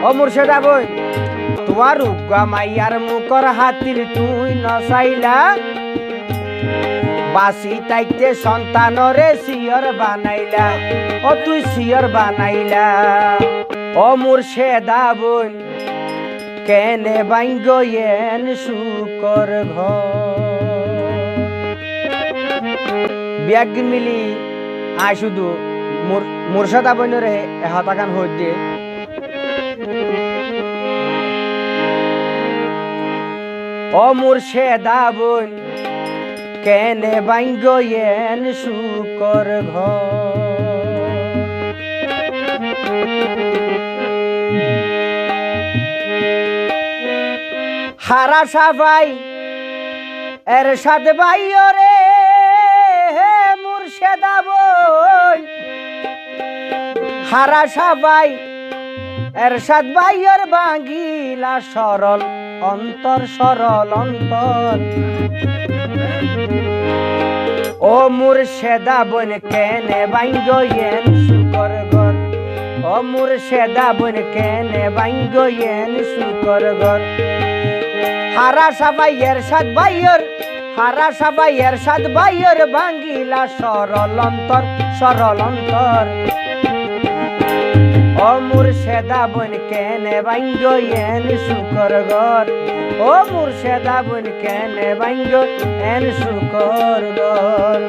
ও মুর্শেদা বই তোমার উগা মাইয়ার মুখর হাতির তুই নসাইলা বাসি তাইতে সন্তানরে সিয়র বানাইলা ও তুই সিয়র বানাইলা ও মুর্শেদা বই কেনে বাইঙ্গয়েন শুকর ব্যাগ মিলি আয় শুধু মুর্শেদা বইনরে হাতাকান হইতে ও মুর্শেদা বই কেনে বাইঙ্গয়েন শুকর হারা সাফাই এর সাথে বাইরে মুর্শেদা বই হারা সাফাই এর সাথ বাইর বাঙ্গিলা সরল অন্তর ও মুর্শেদা বন কেনে বাইঙ্গয়েন শুকর ঘর ও মুর্শেদা বন কেনে বাইঙ্গয়েন শুকর ঘর হারা সাবাইয়ের সাত বাইয়ের ভাঙ্গিলা সরল অন্তর ও মুর্শেদা বন কেনে বাইঙ্গয়েন শুকর ঘর ও মুর্শেদা বন কেনে বাইঙ্গয়েন শুকর ঘর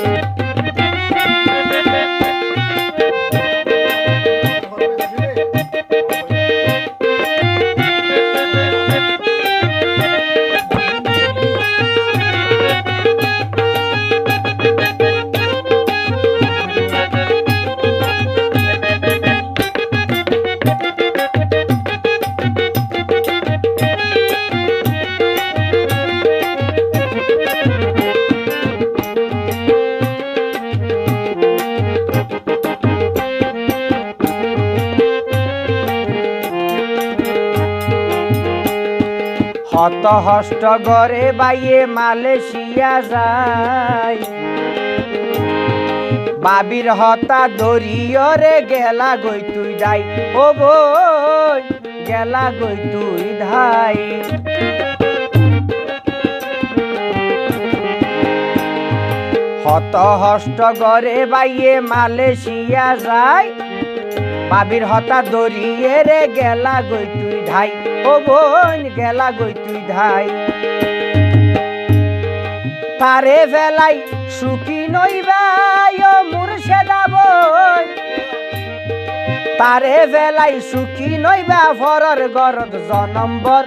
হত হষ্ট গরে বাইয়ে মালয়েশিয়া যায় বাবির হতা দরিয়রে গেলা গই তুই দাই ও বই গেলা গই তুই ধাই হত হষ্ট গরে বাইয়ে মালয়েশিয়া যায় বাবির হতা দরিয়ে রে গেলা গই তুই ধাই ও বোন গেলা গই তুই ধাই তারে বেলাই সুখী নইবাই ও মুর্শেদা বই তারে বেলাই সুখী নইবা ফরর গরদ জনম্বর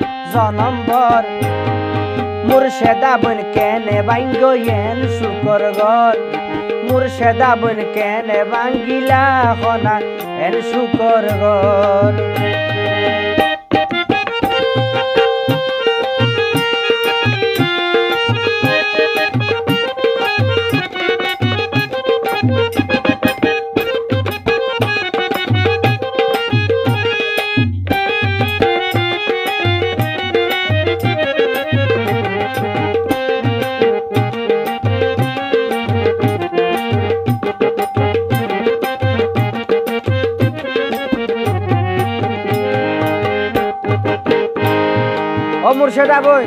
মুর্শেদা বন কেনে বাইঙ্গয়েন শুকর ঘর মুর্শেদা বন কেনে বাঙ্গিলা খনা এর শুকর ঘর ও মুর্শেদা বই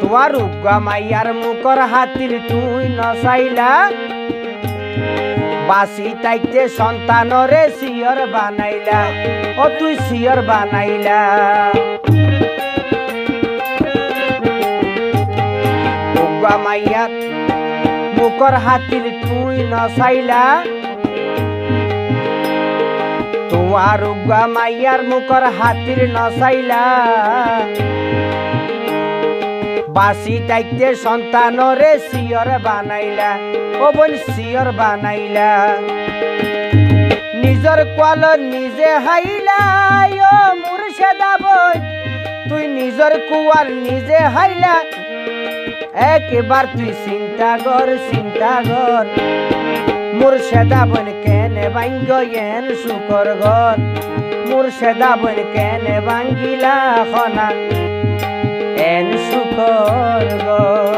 তোমার উগা মাইয়ার মুখর হাতির তুই নসাইলা বাসি তাইতে সন্তানরে সিয়র বানাইলা ও তুই সিয়র বানাইলা উগা মাইয়ার মুখর হাতির তুই নসাইলা তোমার উগা মাইয়ার মুখর হাতির নসাইলা বাসি তাইতে সন্তানরে সিয়র বানাইলা ও বোন সিয়র বানাইলা নিজর কোয়াল নিজে হাইলা ও মুর্শেদা বই তুই নিজর কুয়াল নিজে হাইলা একবার তুই চিন্তা কর মুর্শেদা বন কেনে বাইঙ্গয়েন শুকর ঘর মুর্শেদা বন কেনে বাঙ্গিলা খনা এন শুকর ঘর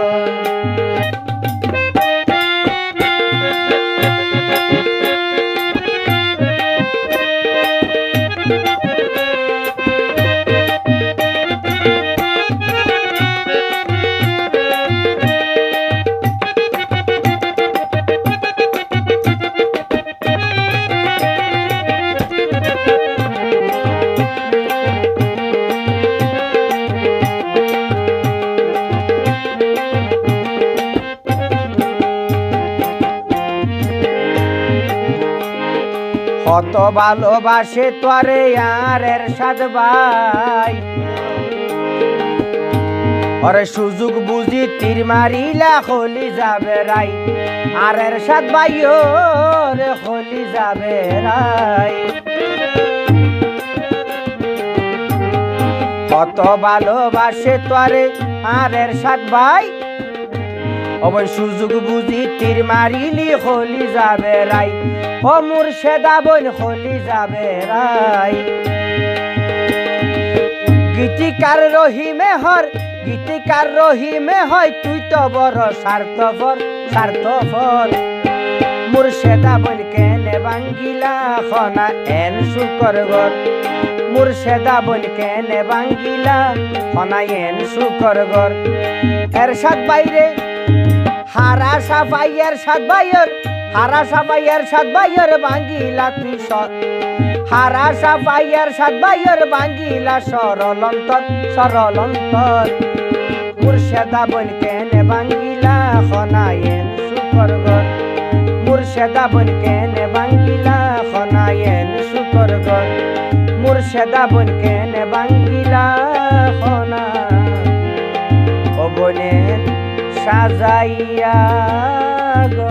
কত ভালোবাসে তোরে আর এরশাদ ভাই ওরে সুযোগ বুঝি তীর মারিলা হলি যাবে রাই আর এরশাদ ভাই রে হলি যাবে রাই কত ভালোবাসে তোরে আর এরশাদ ভাই ওই সুযোগ বুঝি তীর মারিলি হলি যাবে রাই ও মুর্শেদা বোন হলি যাবে রাই গীতিকার রহিমে হর গীতিকার রহিমে হয় তুই তো বড় স্বার্থপর স্বার্থপর মুর্শেদা বোন কেনে বাঙ্গিলা খনা এন শুকর গর মুর্শেদা বোন কেনে বাঙ্গিলা খনা এন শুকর গর এরশাদ বাইরে হারা সাফাইয়ের সাত ভাইয়ের হারা সাফাইয়ের সাত ভাইয়ের বাঙ্গিলা তুই হারা সাফাইয়ের সাত ভাইয়ের বাঙ্গিলা সরল অন্তর সরল অন্তর মুর্শেদা বোন কেনে বাঙ্গিলা খনায়েন শুকর গর মুর্শেদা বোন কেনে বাঙ্গিলা খনায়েন শুকর গর মুর্শেদা বোন কেনে বাঙ্গিলা খনা ও বোনের সাজাইয়া গো